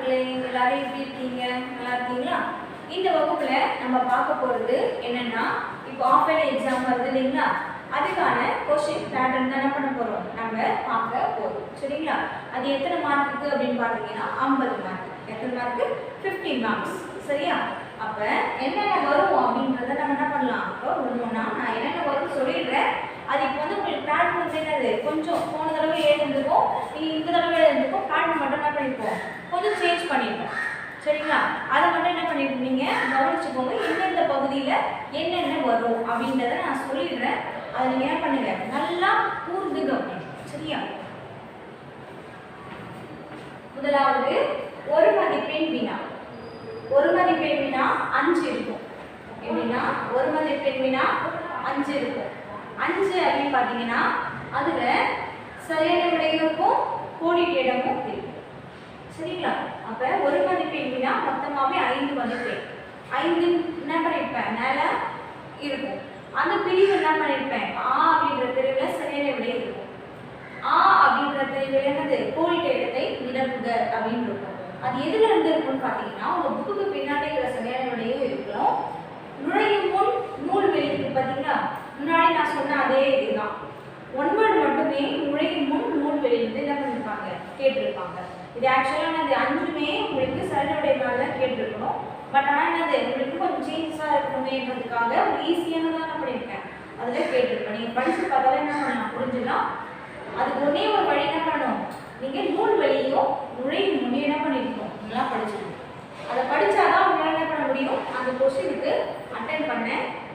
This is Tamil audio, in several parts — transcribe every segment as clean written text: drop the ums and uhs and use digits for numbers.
மக்களே, எல்லாரும் எப்படி இருக்கீங்க? நல்லா இருக்கீங்களா? இந்த வகுப்புல நம்ம பார்க்க போறது என்னன்னா, இப்போ ஆஃப்லைன் எக்ஸாம் வருது இல்லைங்களா, அதுக்கான கொஸ்டின் பேட்டர்ன் தான் என்ன பண்ண போறோம், நம்ம பார்க்க போறோம். சரிங்களா? அது எத்தனை மார்க்குக்கு அப்படின்னு பார்த்தீங்கன்னா 50 மார்க். எத்தனை மார்க்கு? 15 மார்க்ஸ். சரியா? அப்ப என்னென்ன வரும் அப்படின்றத நம்ம என்ன பண்ணலாம், இப்போ ஒன்றுனா நான் என்னென்ன வரும் சொல்லிடுறேன். அது இப்போ வந்து உங்களுக்கு பேட்டர்ன் வந்து என்னது, கொஞ்சம் போன தடவை எழுதிருக்கும், நீங்கள் இந்த தடவை எழுதிருக்கும், பேட்டர்ன் மட்டும் என்ன பண்ணியிருப்போம், கொஞ்சம் சேஞ்ச் பண்ணியிருப்போம். சரிங்களா? அதை மட்டும் என்ன பண்ணியிருப்பீங்க, கவனிச்சுக்கோங்க. எந்தெந்த பகுதியில் என்னென்ன வரும் அப்படின்றத நான் சொல்லிடுறேன். அதை நீங்கள் என்ன பண்ணுங்க, நல்லா கூர்ந்து கவனிங்க. சரியா? முதலாவது ஒரு மதிப்பெண் வினா. ஒரு மதிப்பெண் வினா 5 இருக்கும். எப்படின்னா ஒரு மதிப்பெண் வினா 5 இருக்கும். 5 அப்படின்னு பார்த்தீங்கன்னா அதுல சரியான விடையும் இருக்கும், கோடிட்ட இடமும் இருக்கும். சரிங்களா? அப்ப ஒரு மதிப்பெண் வினா மொத்தமாவே 5 மதிப்பெண். 5 என்ன பண்ணிருப்பேன், மேல இருக்கும். அந்த பிரிவு என்ன பண்ணிருப்பேன், ஆ அப்படின்ற பிரிவுல சரியான விடை இருக்கும். ஆ அப்படின்ற பிரிவுல என்னது, கோடிட்ட இடத்தை நிரப்புக அப்படின்னு இருக்கும். அது எதுல இருந்து இருக்கும்னு பார்த்தீங்கன்னா உங்க புக்குக்கு பின்னாடி இருக்கிற சரியான விடையும் இருக்கணும். நுழையும் முன் நூல் வெளியிருக்கு பார்த்தீங்களா, முன்னாடி நான் சொன்ன அதே இதுதான். 9 மட்டுமே நுழையும் முன் நூல் வெளியிருந்து என்ன பண்ணிருப்பாங்க, கேட்டிருப்பாங்க. இது ஆக்சுவலாக அது 5மே உங்களுக்கு சரியான மாதிரி தான் கேட்டிருக்கணும். பட் ஆனால் என்னது உங்களுக்கு கொஞ்சம் சேஞ்சஸாக இருக்கணுமேன்றதுக்காக ஒரு ஈஸியானதாக என்ன பண்ணியிருக்கேன், அதில் கேட்டிருப்பேன். நீங்கள் படித்து பார்த்தாலும் என்ன பண்ணலாம், புரிஞ்சுக்கலாம். அதுக்கு ஒன்றே ஒரு வழி என்ன பண்ணணும், நீங்கள் நூல் வெளியும் நுழையும் முன்னே என்ன பண்ணியிருக்கணும், நல்லா படிச்சுக்கணும். அதை படித்தாதான் உங்களால் என்ன பண்ண முடியும், அந்த கொஸ்டினுக்கு அட்டென்ட் பண்ண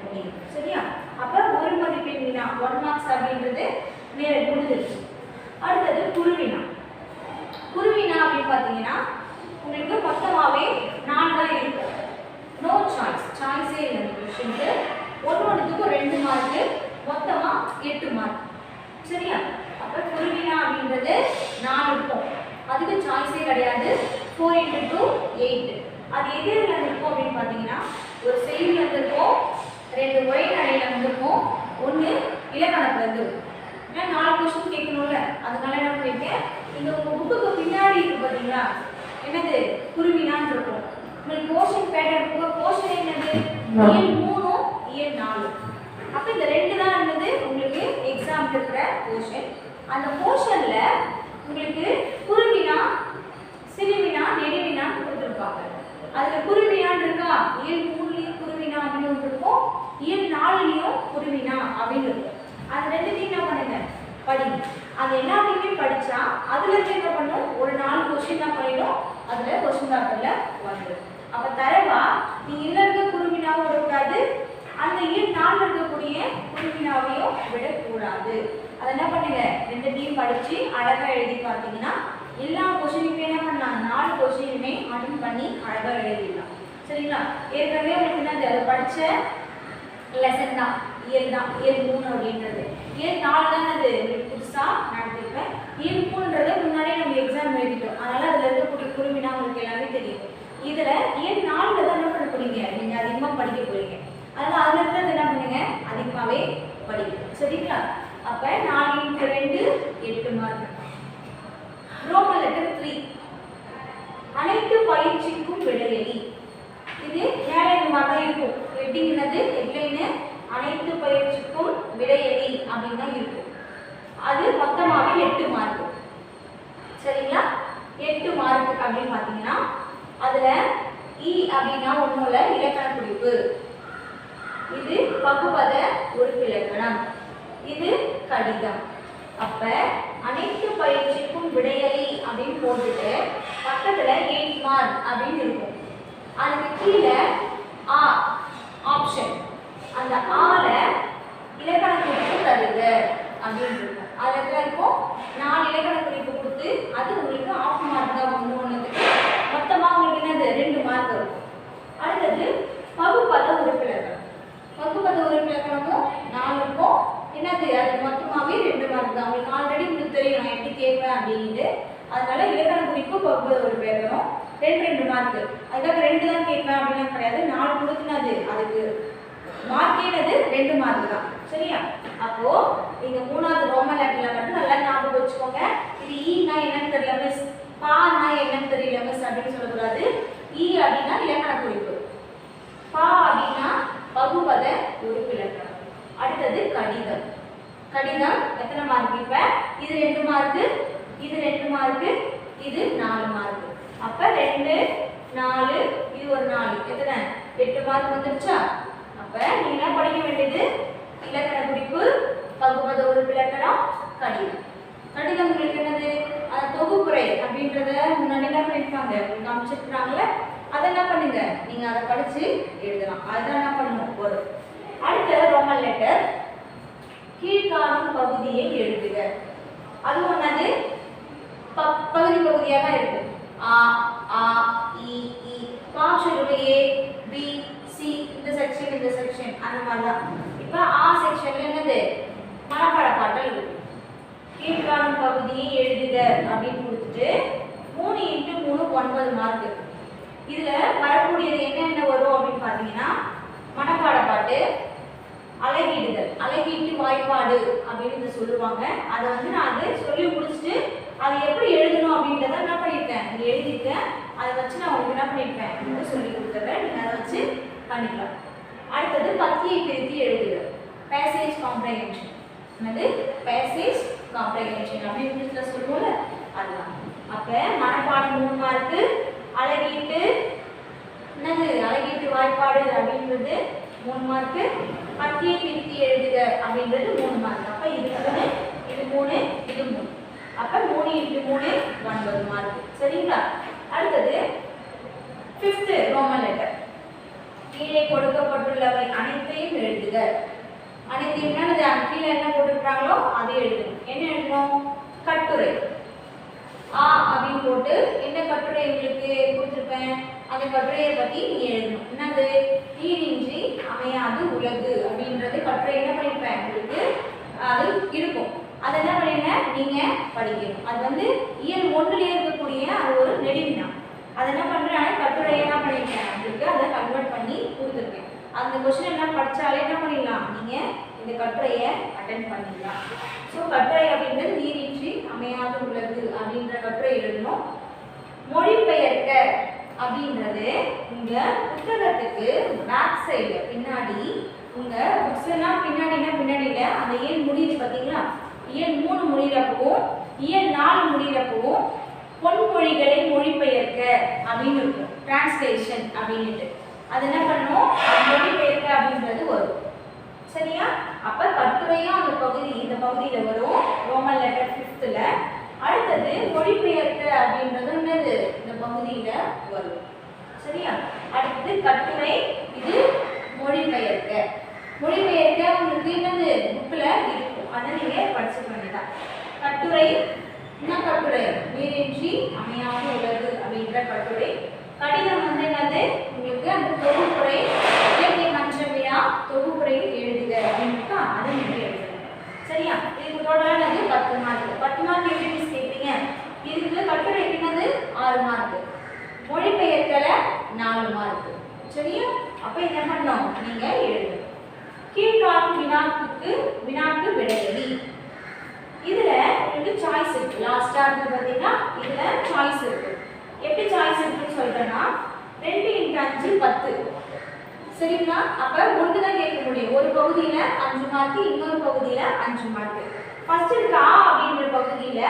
முடியும். சரியா? அப்போ ஒரு மதிப்பெண் வினா 1 மார்க்ஸ் அப்படின்றது நேர முடிஞ்சிருச்சு. அடுத்தது குருவினா. குருவினா அப்படின்னு பார்த்தீங்கன்னா உங்களுக்கு மொத்தமாகவே 4 தான் இருக்கும். நோ சாய்ஸ், சாய்ஸே இல்லை இந்த கொஸ்டினுக்கு. ஒன்றுத்துக்கும் 2 மார்க்கு, மொத்தமாக 8 மார்க். சரியா? அப்போ குருவினா அப்படின்றது 4 இருக்கும். அதுக்கு சாய்ஸே கிடையாது. 4 × 2 8. அது எதிரில் இருக்கும் அப்படின்னு பார்த்தீங்கன்னா ஒரு செய்தியில் இருந்திருக்கும், 2 உரைநடையில் இருந்திருக்கும், 1 இலக்கணத்தில் இருந்திருக்கும். ஏன்னா 4 கொஸ்டின் கேட்கணும்ல, அதனால என்ன பண்ணியிருக்கேன், இந்த உங்கள் புக்குக்கு பின்னாடி இருக்கு பார்த்தீங்களா, என்னது குருவினான்னு இருக்கும். உங்களுக்கு போர்ஷன் பேட்டர்ன் உங்கள் போர்ஷன் என்னது, இயல் 3 இயல் 4. அப்போ இந்த 2 தான் இருந்தது உங்களுக்கு எக்ஸாம் இருக்கிற போர்ஷன். அந்த போர்ஷனில் உங்களுக்கு குருவினா, சிறுவினா, நெடுவினான்னு கொடுத்துருப்பாங்க. அதில் குருவினான்னு இருக்கா, இயல் 3லையும் குருவினா அப்படின்னு ஒன்று இருக்கும், இயல் 4லையும் குருவினா அப்படின்னு இருக்கும். அது ரெண்டுத்தையும் என்ன பண்ணுங்க, படிங்க. அது எல்லாத்தையுமே படித்தா அதில் என்ன பண்ணும், ஒரு 4 கொஸ்டின் தான் பண்ணிடும், அதில் கொஸ்டின் பேப்பரில் வந்துடும். அப்போ தரவா நீங்கள் இதில் இருக்க குருவினாவும் விடக்கூடாது, அந்த இயல் 4 இருக்கக்கூடிய குருவினாவையும் விடக்கூடாது. அதை என்ன பண்ணுங்க, ரெண்டுத்தையும் படித்து அழகாக எழுதி பார்த்தீங்கன்னா எல்லா கொஸ்டினுமே என்ன பண்ணலாம், 4 கொஸ்டினுமே அட்டன் பண்ணி அழகாக எழுதிடலாம். சரிங்களா? ஏற்கனவே உங்களுக்கு என்னது, அதை படித்த லெசன் தான், இயல் 3 அப்படின்றது. இயல் 4 தான் அது உங்களுக்கு புதுசாக நடத்திருப்பேன். இயல் 3ன்றது முன்னாடியே நம்ம எக்ஸாம் எழுதிட்டோம், அதனால் அதில் இருக்கக்கூடிய குருவினா உங்களுக்கு எல்லாமே தெரியும். இதில் இயல் 4 தான் என்ன பண்ண போறீங்க, நீங்கள் அதிகமாக படிக்க போறீங்க. அதனால் அதில் இருக்கிறது என்ன பண்ணுங்க, அதிகமாகவே படிங்க. சரிங்களா? அப்போ 4 × 2 8 மார்க். ரோமன் லெட்டர் 3 அனைத்து பயிற்சிக்கும் விடையளி. இது ஏழை மாதிரி இருக்கும். எப்படிங்கிறது எப்படின்னு அனைத்து பயிற்சிக்கும் விடையளி அப்படின்னு தான் இருக்கும். அது மொத்தமாகவே 8 மார்க். சரிங்களா? 8 மார்க் அப்படின்னு பார்த்தீங்கன்னா அதில் இ அப்படின்னா ஒன்றும் இல்லை, இலக்கண குறிப்பு. இது பகுபத உறுப்பிலக்கணம், இது கடிதம். அப்ப அனைத்து பயிற்சிக்கும் விடையளி அப்படின்னு போட்டுட்டு பக்கத்துல 8 மார்க் அப்படின்னு இருக்கும். அதுக்கு கீழே ஆ ஆப்ஷன், அந்த ஆல இலக்கண குறிப்பு தருக அப்படின்னு இருக்கும். அதுல இருக்கும் 4 இலக்கண குறிப்பு கொடுத்து அது உங்களுக்கு ஆஃப் மார்க் தான். ஒன்றுக்கு மொத்தமாக உங்களுக்கு என்னது 2 மார்க் இருக்கும். அடுத்தது பகுபத உறுப்பிலக்கணம். பகுபத உறுப்பிலக்கணமும் 4 இருக்கும். என்னது, அது மொத்தமாகவே 2 மார்க் தான். உங்களுக்கு ஆல்ரெடி உங்களுக்கு தெரியும் நான் எப்படி கேட்பேன் அப்படின்ட்டு. அதனால இலக்கண குறிப்பு பகுபத உறுப்பிலக்கணம் 2 மார்க். அதுக்காக 2 தான் கேட்பேன் அப்படின்னா கிடையாது, 4 கொடுத்துனது அதுக்கு மார்க்கே 2 மார்க் தான். சரியா? அப்போ நீங்க 3வது ரோமன் லெட்டர்ல மட்டும் நல்லா ஞாபகம் வச்சுக்கோங்க. இது ஈனா என்னன்னு தெரியல மிஸ், பான்னா என்னன்னு தெரியல மிஸ் அப்படின்னு சொல்லக்கூடாது. ஈ அப்படின்னா இலக்கண குறிப்பு, பா அப்படின்னா பகுபத உறுப்பிலக்கணம். அடுத்தது கடிதம். கடிதம் எத்தனை மார்க்? இப்ப இது 2 மார்க், இது 2 மார்க், இது 4 மார்க். அப்ப 2 4 இது ஒரு 4 எத்தனை? 8 மார்க் வந்துருச்சா? அப்ப நீங்க என்ன படிக்க வேண்டியது? இலக்கண குறிப்பு, பகுபத உறுப்பிலக்கணம், கடிதம். கடிதம் உங்களுக்கு என்னது? தொகுப்புரை அப்படின்றத முன்னாடி என்ன பண்ணிருப்பாங்க உங்களுக்கு காமிச்சிருக்காங்கல்ல, அதை என்ன பண்ணுங்க நீங்க அதை படிச்சு எழுதலாம். அதுதான் என்ன பண்ணணும் வரும். அடுத்த ரோமன் லெட்டர். கீழ்காணும் பகுதியை எழுதுக. அது ஒன்னது பகுதி பகுதியாக தான் இருக்கு. ஆ ஆ இ இ பா சொல்லுங்க ஏ பி சி இந்த செக்ஷன் அந்த மாதிரி தான். இப்போ ஆ செக்ஷன்ல என்னது? மனப்பாட பாடல் இருக்கு. கீழ்காணும் பகுதியை எழுதுக அப்படின்னு கொடுத்துட்டு 3 × 3 9 மார்க். இதுல வரக்கூடியது என்னென்ன வரும் அப்படின்னு பார்த்தீங்கன்னா, மனப்பாட பாட்டு, அழகிடுதல், அழகிட்டு வாய்ப்பாடு அப்படின்னு சொல்லுவாங்க. அதை நான் அதை சொல்லி முடிச்சுட்டு அதை எப்படி எழுதணும் அப்படின்றத என்ன பண்ணியிருக்கேன் இங்கே எழுதியிருக்கேன். அதை வச்சு நான் உங்களுக்கு என்ன பண்ணியிருப்பேன் சொல்லி கொடுத்துறேன். நீங்கள் அதை வச்சு பண்ணிக்கலாம். அடுத்தது பத்தியை பிரித்து எழுதுக. Passage comprehension. என்னது? பேசேஜ் காம்ப்ரிஹென்ஷன் அப்படின்னு சொல்லுவோம்ல அதுதான். அப்போ மனப்பாடம் 3 மார்க்கு, அழகிட்டு என்னது அழகிட்டு வாய்ப்பாடு அப்படின்றது 3 மார்க்கு, பத்தியை பிரித்து எழுதுக அப்படின்றது 3 மார்க். அப்போ இது 3 இது 3 இது 3. அப்போ 3 × 3 9 மார்க். சரிங்களா? அடுத்தது 5th ரோமன் லெட்டர். கீழே கொடுக்கப்பட்டுள்ளவை அனைத்தையும் எழுதுக. அனைத்தையும் கீழே என்ன போட்டுருக்காங்களோ அதை எழுதணும். என்ன எழுதணும்? கட்டுரை. ஆ அப்படின்னு போட்டு என்ன கட்டுரை உங்களுக்கு கொடுத்துருப்பேன், அந்த கட்டுரையை பற்றி நீங்க எழுதணும். என்னது? நீரின்றி அமையாது உலகு அப்படின்றது கட்டுரை என்ன பண்ணியிருப்பேன் உங்களுக்கு அது இருக்கும். அதை என்ன பண்ணுங்க நீங்க படிக்கணும். அது இயல் 1லேயே இருக்கக்கூடிய அது ஒரு நெடுவினா. அதை என்ன பண்றேன் கட்டுரையை என்ன பண்ணியிருக்கேன் உங்களுக்கு அதை கன்வெர்ட் பண்ணி கொடுத்துருக்கேன். அந்த கொஸ்டின் என்ன படிச்சாலே என்ன பண்ணிடலாம் நீங்க இந்த கட்டுரையை அட்டென்ட் பண்ணிடலாம். ஸோ கட்டுரை அப்படின்றது நீரின்றி அமையாது உலகு அப்படின்ற கட்டுரை எழுதணும். மொழிபெயர்க்க அப்படின்றது உங்க புத்தகத்துக்கு பேக் சைடு பின்னாடி உங்க புக்ஸ்லாம் பின்னாடியில் அந்த இயல் முடியுது பார்த்தீங்களா? இயல் 3 முடிகிறப்பவும் இயல் 4 முடிகிறப்பவும் பொன்மொழிகளை மொழிபெயர்க்க அப்படின்னு இருக்கும். டிரான்ஸ்லேஷன் அப்படின்ட்டு அது என்ன பண்ணணும் மொழிபெயர்க்க அப்படின்றது வரும். சரியா? அப்ப கட்டுரையும் அந்த பகுதி இந்த பகுதியில் வரும் ரோமன் லெட்டர் 5th. அடுத்தது மொழிபெயர்க்க அப்படின்றது என்னது இந்த பகுதியில் வரும். சரியா? அடுத்தது கட்டுரை, இது மொழிபெயர்க்க. மொழிபெயர்க்க உங்களுக்கு என்னது புக்கில் இருக்கும், அதை நீங்கள் படிச்சுக்க வேண்டியதான். கட்டுரை என்ன கட்டுரை? நீரின்றி அமையாது உலகு அப்படின்ற கட்டுரை. கடிதம் என்னது உங்களுக்கு அந்த தொகுப்புரை, இலக்கிய மன்ற விழா தொகுப்புரையில் எழுதுக அப்படின்ட்டு அதை நீங்கள் எழுதுங்க. சரியா? இதுக்கு டோட்டலாக 10 மார்க். 10 மார்க் எப்படி மிஸ் கேட்பீங்க? இதுக்கு கட்டுரை என்னது 6 மார்க், மொழிபெயர்க்கல 4 மார்க். சரியா? அப்போ என்ன பண்ணணும் நீங்கள் எழுதணும். கீழ்காணும் வினாக்கு விடையளி. இதுல உங்களுக்கு சாய்ஸ் இருக்கு. லாஸ்டா இருக்கு பாத்தீங்கன்னா இதுல சாய்ஸ் இருக்கு. எப்படி சாய்ஸ் இருக்குன்னு சொல்றேன்னா 2 × 5 10. சரிங்களா? அப்ப ஒன்று தான் கேட்க முடியும். ஒரு பகுதியில 5 மார்க், இன்னொரு பகுதியில 5 மார்க். ஃபர்ஸ்ட் இருக்க ஆ அப்படின்ற பகுதியில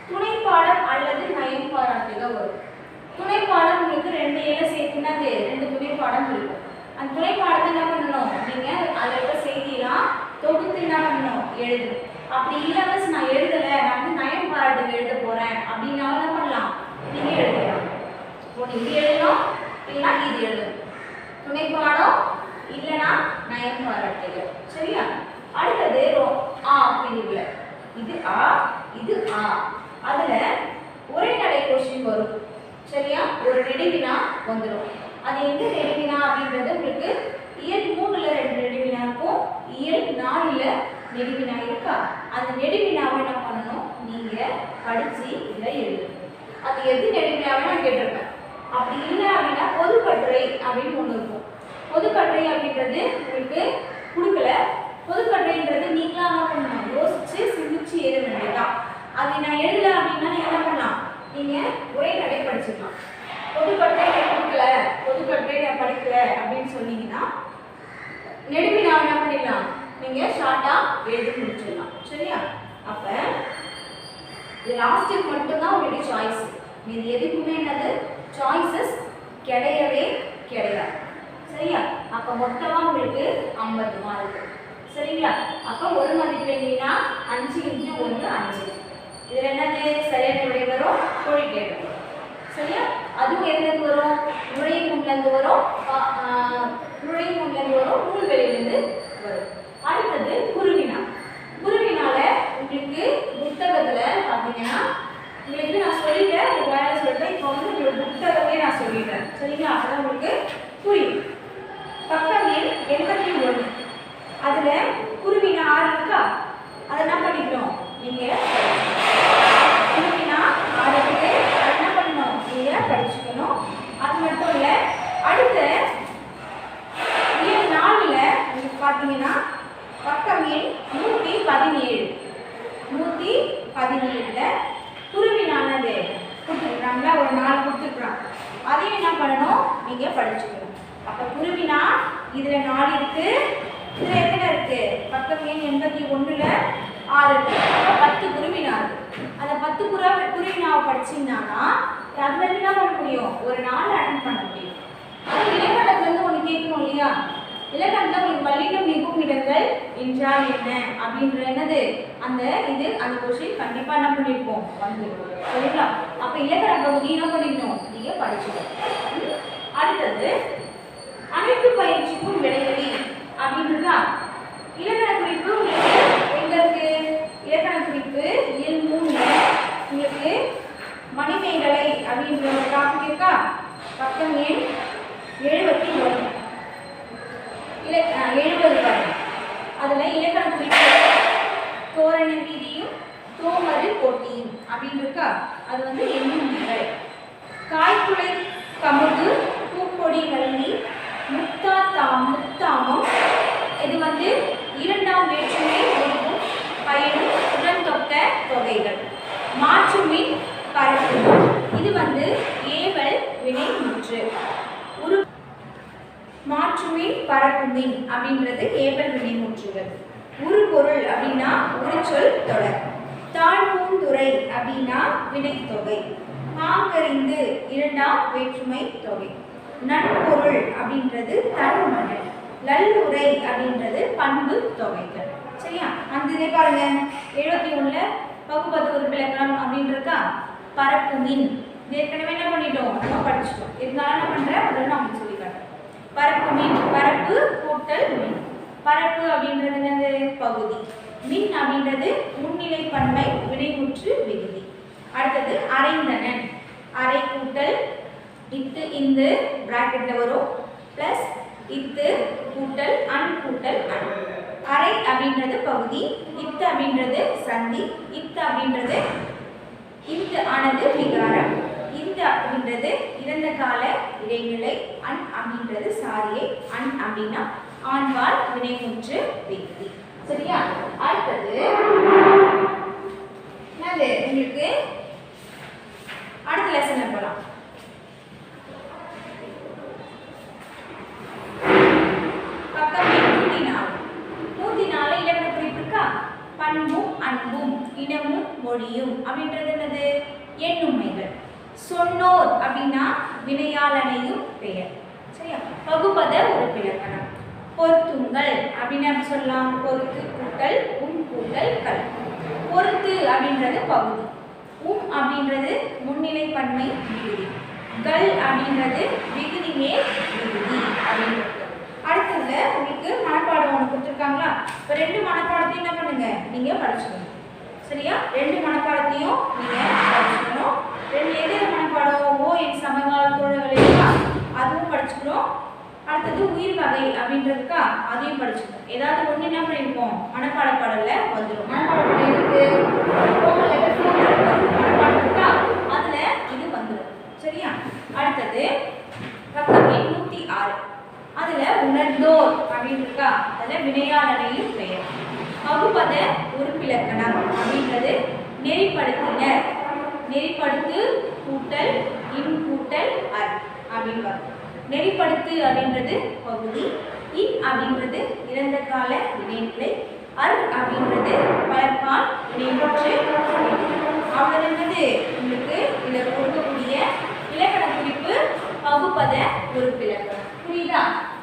துணைப்பாடம் அல்லது நயம் பாராட்டுக வரும். துணைப்பாடம் உங்களுக்கு 2 ஏல சேர்த்துனா 2 துணைப்பாடம் இருக்கும். அந்த துணைப்பாடத்தை என்ன பண்ணணும் நீங்க அதில் இருக்க செய்தியெல்லாம் தொகுத்து என்ன பண்ணணும் எழுதணும். அப்படி இல்லாமல் நான் எழுதலை, நான் நயம் பாராட்டுகள் எழுத போறேன் அப்படின்னாலும் என்ன பண்ணலாம் நீங்க எழுதலாம். ஒன்று இது எழுதணும் இல்லைன்னா இது எழுதணும். துணைப்பாடம் இல்லைன்னா நயம் பாராட்டுகள். சரியா? அடுத்தது ஆ பிரிவுல இது ஆ இது ஆ. அதுல ஒரே நடை கொஸ்டின் வரும். சரியா? ஒரு நெடுவினா வந்துடும். அது எந்த நெடுவினா அப்படின்றது உங்களுக்கு இயல் 3ல் 2 நெடுவினா இருக்கும், இயல் 4ல் நெடுவினா இருக்கா? அந்த நெடுவினாவை என்ன பண்ணணும் நீங்க படிச்சு இதில் எழுதணும். அது எது நெடுவினாவை நான் கேட்டிருப்பேன். அப்படி இல்லை அப்படின்னா பொதுக்கட்டுரை அப்படின்னு ஒன்று இருக்கும். பொதுக்கட்டுரை அப்படின்றது உங்களுக்கு கொடுக்கல. பொதுக்கட்டுரைன்றது நீங்களா என்ன பண்ணணும் யோசிச்சு சிந்திச்சு எழுத வேண்டியதான். அதை நான் எழுதலை அப்படின்னா நீங்கள் என்ன பண்ணலாம் நீங்கள் உரைநடை படிச்சுக்கலாம். பொதுக்கட்டுரை கொடுக்கல, பொதுக்கட்டுரை நான் படிக்கல அப்படின்னு சொன்னீங்கன்னா நெடுவினா என்ன பண்ணிடலாம், நீங்கள் ஷார்ட்டாக எழுதி முடிச்சிடலாம். சரியா? அப்போ இது லாஸ்ட்டுக்கு மட்டும்தான் உங்களுக்கு சாய்ஸ். இது எதுக்குமே என்னது சாய்ஸஸ் கிடையவே கிடையாது. சரியா? அப்போ மொத்தமாக உங்களுக்கு 50 மார்க். சரிங்களா? அப்போ ஒரு மதிப்பெண் வினா 5 × 1 5. இதில் என்னது சரியான விடை வரும், கோழிக்கேடு. சரியா? அதுவும் எதுலேருந்து வரும், நுழையும் முன்லேருந்து வரும், நுழையும் முன்லேருந்து வரும், நூல்வெளியிலேருந்து வரும். அடுத்தது குருவினா. குருவினால உங்களுக்கு புத்தகத்தில் பார்த்தீங்கன்னா உங்களுக்கு நான் சொல்லிட்டேன், உங்களுக்கு வேலை சொல்லிட்டேன். இப்போ வந்து உங்களுக்கு புத்தகமே நான் சொல்லிட்டேன். சரிங்களா? அப்போ உங்களுக்கு புரியும். பக்கம் எண் 81. அதில் குருவினா 6 இருக்கா, அதை என்ன பண்ணிக்கணும், நீங்கள் குருவினா 6 இருக்கு, அதை என்ன பண்ணணும், நீங்கள் படிச்சுக்கணும். அது மட்டும் இல்லை, அடுத்த இயல் 4ல் உங்களுக்கு பார்த்தீங்கன்னா பக்கம் எண் 117. 117ல் குருவினானது கொடுத்துருக்குறாங்களா, ஒரு 4 கொடுத்துருக்குறாங்க. அதையும் என்ன பண்ணணும், நீங்கள் படிச்சுக்கணும். அப்போ குருவினா இதில் 4 இருக்குது, இதில் எத்தனை இருக்குது, பக்கம் எண் 81ல் 6 இருக்குது. அப்போ 10 குருவினா இருக்குது. அந்த 10 குருவினாவை படிச்சிங்கன்னா அதில் என்ன பண்ண முடியும், ஒரு 4 அட்டன் பண்ண முடியும். அது இலக்கணத்துலேருந்து ஒன்று கேட்கணும் இல்லையா, இலக்கணத்தில் உங்களுக்கு வல்லினம் மிகும் இடங்கள் என்றால் என்ன அப்படின்ற என்னது அந்த அந்த கொஸ்டின் கண்டிப்பாக என்ன பண்ணியிருப்போம் வந்து. சரிங்களா? அப்போ இலக்கண பகுதி என்ன பண்ணிக்கணும், நீங்கள் படிச்சுக்கணும். அடுத்தது அனைத்து பயிற்சிக்கும் விடையளி அப்படின்றதா இலக்கண குறிப்பு. உங்களுக்கு எங்களுக்கு இலக்கண குறிப்பு இயல் 3 உங்களுக்கு மணிமேகலை அப்படின்ற ஒரு டாபிக் இருக்கா, பக்கம் எண் 71. 70 பாருங்க. அதில் இலக்கண குறிப்பு தோரண வீதியும் தோமரு போட்டியும் அப்படின்னு இருக்கா, அது வந்து எண்ணும் நிகழ். காய்குலை கமுகு பூக்கொடி வள்ளி முத்தாமம் இது வந்து 2ஆம் வேற்றுமை ஒருவும் பயனும் உடன்தொக்க தொகைகள். மாற்றுமின் பரப்பு இது வந்து ஏவல் வினை முற்று. மாற்றுமின் பரப்புமின் அப்படின்றது ஏவல் வினைமுற்றுகள். உருபொருள் அப்படின்னா உரிச்சொல் தொடர். தாழ்பூந்துறை அப்படின்னா வினைத்தொகை. மாங்கறிந்து 2ஆம் வேற்றுமை தொகை. நட்பொருள் அப்படின்றது தன்மடல். நல்லுரை அப்படின்றது பண்பு தொகைகள். சரியா? அந்த இதே பாருங்க 71ல் பகுபது உறுப்பிலக்கணம் அப்படின்றக்கா பரப்புமின் ஏற்கனவே என்ன பண்ணிட்டோம், நம்ம படிச்சிட்டோம். இருந்தாலும் என்ன பண்ணுறேன், அதில் நான் உங்களுக்கு சொல்லி காட்டுறேன். பரப்புமின் பரப்பு கூட்டல் மின். பரப்பு அப்படின்றது என்னது பகுதி. மின் அப்படின்றது முன்னிலை பன்மை வினைமுற்று விகுதி. அடுத்தது அரைந்தனன். அரை கூட்டல் இத்து இந்து பிராக்கெட்டில் வரும் ப்ளஸ் இத்து கூட்டல் அன் கூட்டல் அன். அரை அப்படின்றது பகுதி, இத்து அப்படின்றது சந்தி, இத்து அப்படின்றது இத்து ஆனது விகாரம், இந்த அப்படின்றது இறந்த கால இடைநிலை, அன் அப்படின்றது சாரியை, அன் அப்படின்னா ஆண்பால் வினைமுற்று விகுதி. சரியா? அடுத்தது என்னது உங்களுக்கு அடுத்த லெசன் போகலாம். பக்கம் 104 இலக்கண குறிப்பு இருக்கா, பண்பும் அன்பும் இனமும் மொழியும் அப்படின்றது என்னது எண்ணுமைகள். சொன்னோர் அப்படின்னா வினையாளனையும் பெயர். சரியா? பகுபத உறுப்பிலக்கணம். பொருத்துங்கள் அப்படின்னு எப்படி சொல்லலாம், பொருத்து கூட்டல் கூட்டல் கல். பொருத்து அப்படின்றது பகுதி, அப்படின்றது முன்னிலை பன்மை விகுதி, கல் அப்படின்றது விகுதி மேல் விகுதி அப்படின்றது. அடுத்ததுல உங்களுக்கு மனப்பாடம் ஒன்று கொடுத்துருக்காங்களா, இப்போ 2 மனப்பாடத்தையும் என்ன பண்ணுங்க நீங்கள் படிச்சுக்கணும். சரியா? 2 மனப்பாடத்தையும் நீங்கள் படிச்சுக்கணும். 2 எது மனப்பாடம், ஓ என் சமகால தோழர்கள் இருக்கா அதுவும் படிச்சுக்கணும். அடுத்தது உயிர் வகை அப்படின்றதுக்கா அதையும் படிச்சுக்கணும். ஏதாவது ஒன்று என்ன பண்ணியிருப்போம் மனப்பாட பாடலில் வந்துடும். மனப்பாட பாடல் இருக்கு மனப்பாடம் இருக்கா, அதில் இது வந்துடும். சரியா? அடுத்தது பக்கம் 106 அதில் உணர்ந்தோர் அப்படின்னு இருக்கா, அதில் வினையாளனையும் பெயர். பகுபத உறுப்பிலக்கணம் அப்படின்றது நெறிப்படுத்தினர், நெறிப்படுத்து கூட்டல் இன் கூட்டல் அர் அப்படின்னு வரும். நெறிப்படுத்து அப்படின்றது பகுதி, இன் அப்படின்றது இறந்த கால வினைநிலை, அர் அப்படின்றது பலர்பால் வினைமுற்று. அவ்வளவு என்னது உங்களுக்கு இதில் கொடுக்கக்கூடிய இலக்கண குறிப்பு பகுபத உறுப்பிலக்கணம். புரியுதா?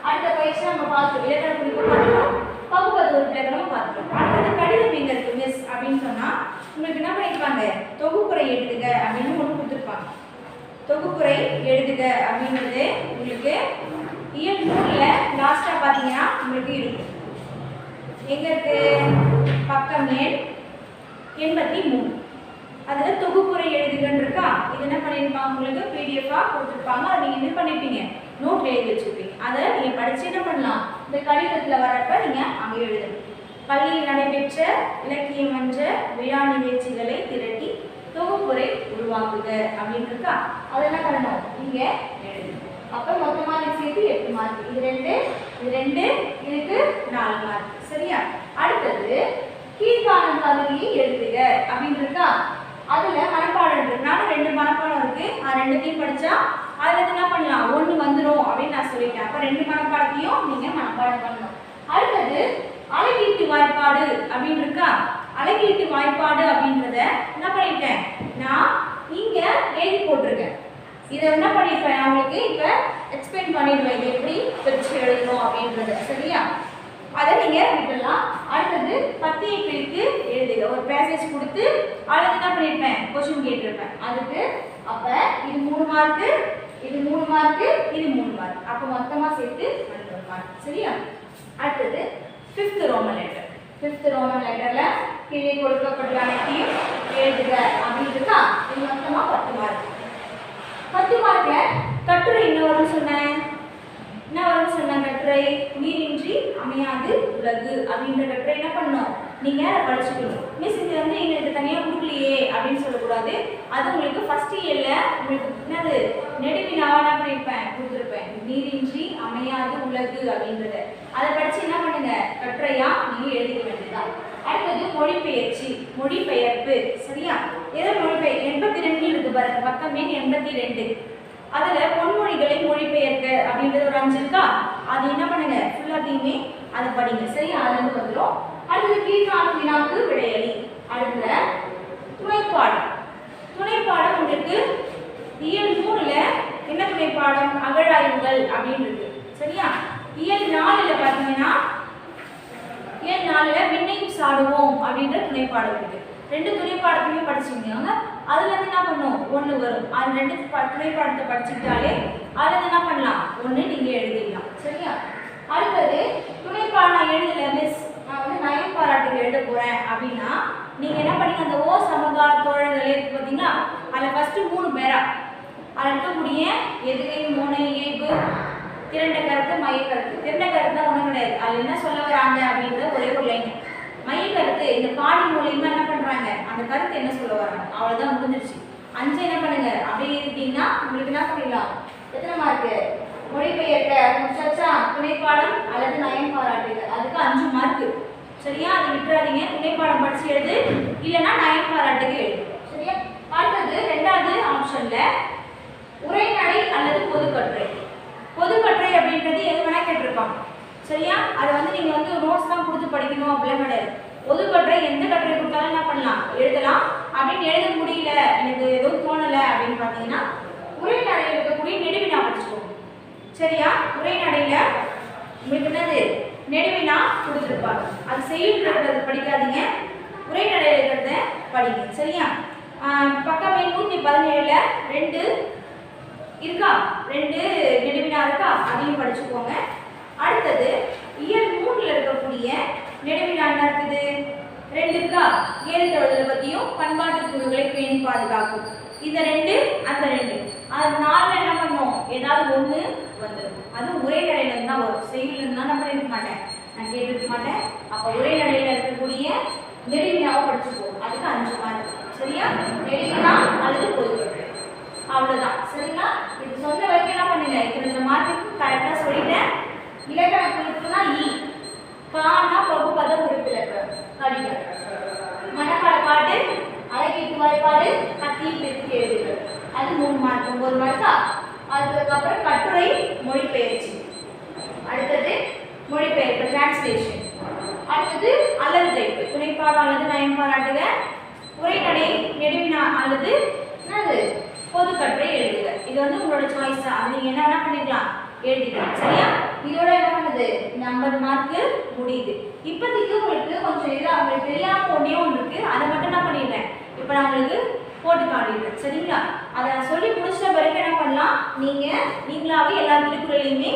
அடுத்த பயிற்சி நம்ம பார்த்துருவோம். இலக்கண குறிப்பு பார்த்துருவோம், பகுபத உறுப்பிலக்கணம் பார்த்துருவோம். அடுத்தது கடிதம் எங்க இருக்கு மிஸ் அப்படின்னு சொன்னா உங்களுக்கு என்ன பண்ணிருப்பாங்க, தொகுப்புரை எழுதுக அப்படின்னு ஒன்று கொடுத்துருப்பாங்க. தொகுப்புரை எழுதுக அப்படின்றது உங்களுக்கு இயல் 3ல லாஸ்டா பார்த்தீங்கன்னா உங்களுக்கு இருக்கும். எங்க இருக்கு? பக்கம் எண் 83. அதில் தொகுப்புரை எழுதுகன்னு இருக்கா. இது என்ன பண்ணியிருப்பாங்க, உங்களுக்கு பிடிஎஃபா கொடுத்துருப்பாங்க. அதை நீங்கள் என்ன பண்ணிருப்பீங்க, நோட்ல எழுதி வச்சுருப்பீங்க. அதை நீங்கள் படிச்சு என்ன பண்ணலாம், இந்த கடிதத்தில் வரப்ப நீங்கள் அங்கே எழுதணும். பள்ளியில் நடைபெற்ற இலக்கிய மன்ற விழா நிகழ்ச்சிகளை திரட்டி தொகுப்புரை உருவாக்குக அப்படின்னு இருக்கா. அதை என்ன பண்ணணும், இங்கே எழுதணும். அப்போ மொத்தமாக சேர்த்து 8 மார்க். இது 2 இதுக்கு 4 மார்க். சரியா? அடுத்தது கீழ்காணும் பகுதியை எழுதுக அப்படின்னு இருக்கா. அதுல மனப்பாடம் இருக்கு. நானும் 2 மனப்பாடம் இருக்கு. அது 2த்தையும் படிச்சா அதுல என்ன பண்ணலாம், 1 வந்துடும் அப்படின்னு நான் சொல்லிட்டேன். அப்ப 2 மனப்பாடத்தையும் நீங்க மனப்பாடம் பண்ணணும். அடுத்தது அழகீட்டு வாய்ப்பாடு அப்படின்னு இருக்கா. அழகீட்டு வாய்ப்பாடு அப்படின்றத என்ன பண்ணிட்டேன், நான் இங்க எழுதி போட்டிருக்கேன். இதை என்ன பண்ணிருப்பேன், நான் உங்களுக்கு இப்ப எக்ஸ்பிளைன் பண்ணிடுவேன் இது எப்படி பிரிச்சு எழுதணும் அப்படின்றத. சரியா? அதை நீங்க விட்டுலாம். அடுத்தது பத்தியை பிரித்து எழுதுக. ஒரு பேசேஜ் கொடுத்து அதில் என்ன பண்ணியிருப்பேன், கொஸ்டின் கேட்டிருப்பேன். அதுக்கு அப்ப இது 3 மார்க்கு, இது 3 மார்க்கு, இது 3 மார்க். அப்போ மொத்தமா சேர்த்து 12 மார்க். சரியா? அடுத்தது 5th Roman letter. 5th Roman லெட்டர்ல கீழே கொடுக்கப்பட்ட அனைத்தையும் எழுதுக அப்படின்னு இருக்கா. இது மொத்தமா 10 மார்க். 10 மார்க்ல கட்டுரை என்ன வரும்னு சொன்னேன், கட்டுரை நீரின்றி அமையாது உலகு அப்படின்ற கட்டுரை என்ன பண்ணணும், நீங்க படிச்சுக்கணும். மிஸ் இது வந்து எங்களுக்கு தனியா கொடுக்கலையே அப்படின்னு சொல்லக்கூடாது. அது உங்களுக்கு ஃபர்ஸ்ட் இயர்ல உங்களுக்கு என்னது நெடுவினாவா என்ன பண்ணிருப்பேன், கொடுத்துருப்பேன். நீரின்றி அமையாது உலகு அப்படின்றத அதை படிச்சு என்ன பண்ணுங்க, கட்டுரையா நீங்க எழுதிக்க வேண்டியதுதான். அடுத்தது மொழிபெயர்ச்சி, மொழிபெயர்ப்பு. சரியா? ஏதோ மொழிபெயர் 82 இருக்கு பாருங்க, பக்கம் எண் 82. அதுல பொன்மொழிகளை மொழிபெயர்க்க அப்படின்றது ஒரு 5 இருக்கா. அது என்ன பண்ணுங்க, ஃபுல்லாத்தையுமே அதை படிங்க. சரியா? அதுல இருந்து வந்துடும். அடுத்தது கீழ்காணும் வினாக்கு விடையளி. அடுத்த துணைப்பாடம். துணைப்பாடம் உங்களுக்கு இயல் 3ல என்ன துணைப்பாடம், அகழாய்வுகள் அப்படின்னு இருக்கு. சரியா? இயல் 4ல பாத்தீங்கன்னா இயல் 4ல விண்ணையும் சாடுவோம் அப்படின்ற துணைப்பாடம் இருக்கு. 2 துணைப்பாடத்தையுமே படிச்சுக்கோங்க. அதுல இருந்து என்ன பண்ணும், 1 வரும். அது 2 துணைப்பாடத்தை படிச்சுக்கிட்டாலே அதுல இருந்து என்ன பண்ணலாம், 1 நீங்க எழுதிடலாம். சரியா? அடுத்தது துணைப்பாடம் நான் எழுதல மிஸ், நான் வந்து நயம் பாராட்டுகள் எழுத போறேன் அப்படின்னா நீங்க என்ன பண்ணீங்க, அந்த ஓ சமகால தோழர்கள் இருக்கு பார்த்தீங்களா, அதுல ஃபர்ஸ்ட் 3 பேரா அதில் இருக்கக்கூடிய எதுகை, மோனை, இயல்பு, திரண்ட கருத்து, மைய கருத்து. திரண்ட கருத்து தான் ஒன்றும் கிடையாது. அதில் என்ன சொல்ல வராங்க அப்படின்ற ஒரே ஒரு லைன். மைய கருத்து இந்த பாடி மூலியமா என்ன பண்றாங்க, அந்த கருத்து என்ன சொல்ல வராங்க, அவ்வளவுதான் முடிஞ்சிருச்சு. 5 என்ன பண்ணுங்க அப்படியே எழுதிட்டீங்கன்னா உங்களுக்கு என்ன பண்ணிடலாம், எத்தனை மார்க்கு, மொழிபெயர்க்க முடிச்சாச்சா, துணைப்பாடம் அல்லது நயம் பாராட்டுகள், அதுக்கு 5 மார்க்கு. சரியா? அதை விட்டுறாதீங்க. துணைப்பாடம் படிச்சு எழுது, இல்லைன்னா நயம் பாராட்டுக்கு எழுது. சரியா? அடுத்தது 2வது ஆப்ஷன்ல உரைநடை அல்லது பொதுக்கட்டுரை. பொதுக்கட்டுரை அப்படின்றது எது வேணா கேட்டிருப்பாங்க. சரியா? அதை வந்து நீங்க வந்து நோட்ஸ் தான் கொடுத்து படிக்கணும் அப்படிலாம் கிடையாது. பொதுக்கட்டுரை எந்த கட்டுரை கொடுத்தாலும் என்ன பண்ணலாம், எழுதலாம். அப்படின்னு எழுத முடியல, எனக்கு எதுவும் தோணலை அப்படின்னு பார்த்தீங்கன்னா உரைநடையில் இருக்கக்கூடிய நெடுவினா படிச்சுக்கோங்க. சரியா? உரைநடையில உங்களுக்கு என்னது நெடுவினா கொடுத்துருப்பாங்க. அது செய்யுள்றது படிக்காதீங்க, உரைநடையில் இருக்கிறத படிங்க. சரியா? பக்கம் 117ல 2 இருக்கா, 2 நெடுவினா இருக்கா, அதையும் படிச்சுக்கோங்க. அடுத்தது இயல் 3ல இருக்கக்கூடிய நெடுவினா என்ன இருக்குது, 2 இருக்கா. ஏழு தழுதல் பற்றியும் பண்பாட்டு குழுக்களை பேணி பாதுகாக்கும். இந்த 2 அந்த 2 அது 4ல என்ன பண்ணும், ஏதாவது 1 வந்துடும். அது உரைநடையில இருந்தா வரும், செய்யுள்ல இருந்தா நான் பண்ணிருக்க மாட்டேன், நான் கேட்டிருக்க மாட்டேன். அப்போ உரைநடையில இருக்கக்கூடிய நெடுவினாவை படிச்சுப்போம். அதுக்கு 5 மார்க். சரியா? நெடுவினா அல்லது பொதுக்கட்டுரை, அவ்வளவுதான். சரிங்களா? இது சொன்ன வரைக்கும் என்ன பண்ணுங்க, இந்த மார்க்கு கரெக்டா சொல்லிட்டேன். இலக்கண குறிப்புனா இ, கானா பகுபத உறுப்பிலக்கணம், கடிதம், மனப்பாட பாட்டு, அழகீட்டு வாய்ப்பாடு, கத்தியை பிரித்து எழுதுகள். அது 3 மார்க் 9 மார்க்கா. அதுக்கப்புறம் கட்டுரை மொழிபெயர்ச்சி, அடுத்தது மொழிபெயர்ப்பு டிரான்ஸ்லேஷன், அடுத்தது அல்லது டைப்பு துணைப்பாடு அல்லது நயன்பாராட்டுக, உரைநடை நெடுவினா அல்லது என்னது பொதுக்கட்டுரை எழுதுக. இது வந்து உங்களோட சாய்ஸ் தான். அது நீங்கள் என்ன வேணால் பண்ணிக்கலாம் எழுதிக்கலாம். சரியா? இதோட என்ன பண்ணுது இந்த 50 மார்க்கு முடியுது. இப்போதைக்கு உங்களுக்கு கொஞ்சம் இதில் அவங்களுக்கு தெரியாமல் ஒன்றே ஒன்று இருக்குது. அதை மட்டும் என்ன பண்ணிடுறேன் இப்போ நான் உங்களுக்கு போட்டு காட்டிடுறேன். சரிங்களா? அதை நான் சொல்லி முடிச்சிட்ட பிறகு என்ன பண்ணலாம், நீங்களாவே எல்லா திருக்குறளையுமே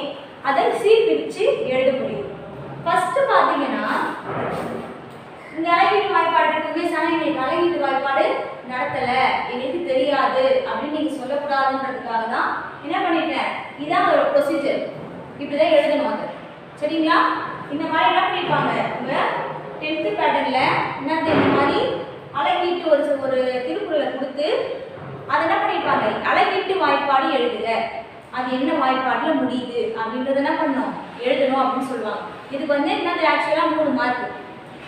அதை சீர்பிரித்து எழுத முடியும். ஃபஸ்ட்டு பார்த்தீங்கன்னா இந்த அழகீட்டு வாய்ப்பாடு இருக்குமே சார், எங்களுக்கு அழகீட்டு வாய்ப்பாடு நடத்தலை, எங்களுக்கு தெரியாது அப்படின்னு நீங்கள் சொல்லக்கூடாதுன்றதுக்காக தான் என்ன பண்ணிட்டேன், இதான் ஒரு ப்ரொசீஜர். இப்படி தான் எழுதணும் அது. சரிங்களா? இந்த மாதிரி என்ன பண்ணியிருப்பாங்க உங்கள் 10th பேட்டர்னில் என்னது இந்த மாதிரி அழகீட்டு ஒரு திருக்குறளை கொடுத்து அதை என்ன பண்ணியிருப்பாங்க, அழகீட்டு வாய்ப்பாடு எழுதுக, அது என்ன வாய்ப்பாட்டில் முடியுது அப்படின்றத என்ன பண்ணணும் எழுதணும் அப்படின்னு சொல்லுவாங்க. இதுக்கு வந்து என்னது ஆக்சுவலாக 3 மார்க்.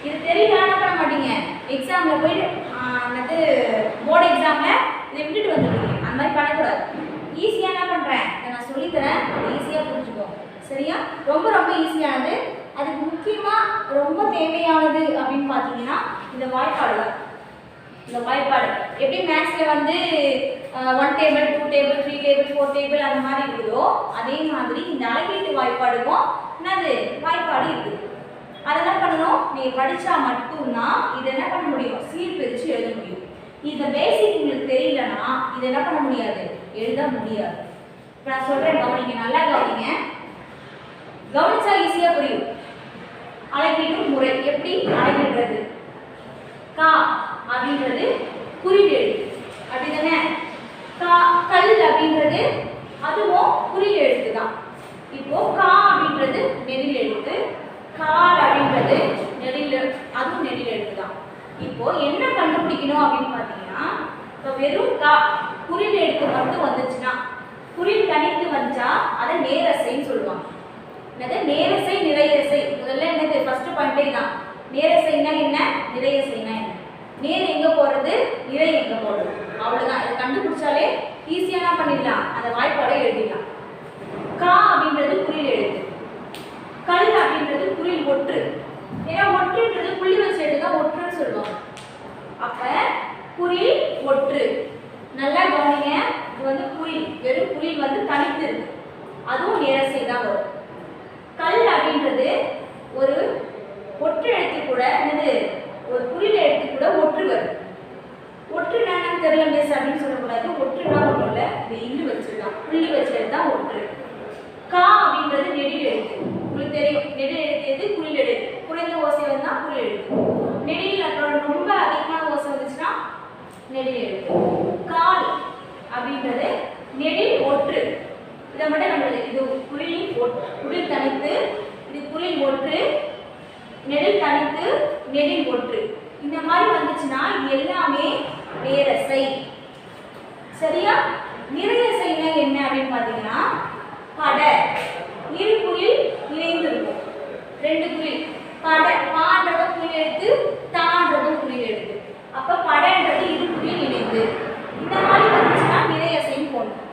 இது தெரியல என்ன பண்ண மாட்டீங்க, எக்ஸாமில் போய் என்னது போர்டு எக்ஸாமில் இதை விட்டுட்டு வந்துடுவீங்க. அந்த மாதிரி பண்ணக்கூடாது. ஈஸியாக என்ன பண்ணுறேன் இதை நான் சொல்லித்தரேன், அதை ஈஸியாக புரிஞ்சுக்கோங்க. சரியா? ரொம்ப ரொம்ப ஈஸியானது. அதுக்கு முக்கியமாக ரொம்ப தேவையானது அப்படின்னு பார்த்தீங்கன்னா இந்த வாய்ப்பாடு தான். இந்த வாய்ப்பாடு எப்படி மேக்ஸில் வந்து 1 டேபிள் 2 டேபிள் 3 டேபிள் 4 டேபிள் அந்த மாதிரி இருக்குதோ அதே மாதிரி இந்த அழகீட்டு வாய்ப்பாடுக்கும் என்னது வாய்ப்பாடு இருக்குது. அதை என்ன பண்ணணும், நீங்கள் படித்தா மட்டும்தான் இதை என்ன பண்ண முடியும், சீர்பிரித்து எழுத முடியும். இந்த பேசிக் உங்களுக்கு தெரியலன்னா இதை என்ன பண்ண முடியாது, எழுத முடியாது. இப்போ நான் சொல்கிறேன் கவனிங்க, நல்லா கவனிங்க. கவனிச்சா ஈஸியாக புரியும். அழகீடும் முறை எப்படி அழகிடுறது, கா அப்படின்றது குறில் எழுத்து அப்படிதானே, கல் அப்படின்றது அதுவும் குறில் எழுத்து தான். இப்போ கா அப்படின்றது நெடில் எழுத்து, கால் அப்படின்றது நெடில், அதுவும் நெடில் எழுத்து தான். இப்போ என்ன கண்டுபிடிக்கணும் அப்படின்னு பார்த்தீங்கன்னா, இப்போ வெறும் கா குறில் எழுத்து மட்டும் வந்துச்சுன்னா, குறில் தனித்து வந்துச்சா அதை நேரசைன்னு சொல்லுவாங்க. என்னது நேரசை நிறையசை, முதல்ல என்னது ஃபர்ஸ்ட் பாயிண்டே தான். நேரசைனா என்ன, நிறையசைனா என்ன, நேர் எங்கே போடுறது, நிறை எங்கே போடுறது, அவ்வளோதான். இதை கண்டுபிடிச்சாலே ஈஸியாக பண்ணிடலாம், அந்த வாய்ப்பாடை எழுதிடலாம். கா அப்படின்றது குறில் எழுத்து, கல் அப்படின்றது குறில் ஒற்று. ஏன்னா ஒற்றுன்றது புள்ளி வச்சு எழுதுதான் ஒற்றுன்னு சொல்லுவாங்க. அப்ப குறில் ஒற்று நல்லா கவனிங்க. இது வந்து குறில், வெறும் குறில் வந்து தனித்து இருக்கு, அதுவும் நேரசை தான் வரும். கல் அப்படின்றது ஒரு ஒற்று எழுத்து கூட என்னது, ஒரு குறில் எழுத்து கூட ஒற்று வரும். ஒற்று என்னன்னு தெரியல மிஸ் அப்படின்னு சொல்லக்கூடாது. ஒற்றுனா ஒன்றும் இல்லை, இது இங்கு வச்சிருக்கலாம், புள்ளி வச்சு எழுதா ஒற்று. கா அப்படின்றது நெடில் எழுத்து, உங்களுக்கு தெரியும். நெடில் எழுத்து எது, குறில் எழுத்து. குறைந்த ஓசை வந்தா குறில் எழுத்து. நெடில் ரொம்ப அதிகமான ஓசை வந்துச்சுன்னா நெடில் எழுத்து. கால் அப்படின்றது நெடில் ஒற்று. இதை மட்டும் நம்மளுக்கு இது குறில் தனித்து, இது குறில் ஒற்று, நெடில் தனித்து, நெடில் ஒற்று. இந்த மாதிரி வந்துச்சுன்னா இது எல்லாமே நேரசை. சரியா? நிறையசைனா என்ன அப்படின்னு பார்த்தீங்கன்னா, பட இரு குறில் இணைந்து இருக்கும், 2 குறில். பட பான்றதும் குறில் எழுத்து, தான்றதும் குறில் எழுத்து. அப்ப படன்றது இரு குறில் இணைந்து. இந்த மாதிரி வந்துச்சுன்னா நிறையசைன்னு போடணும்.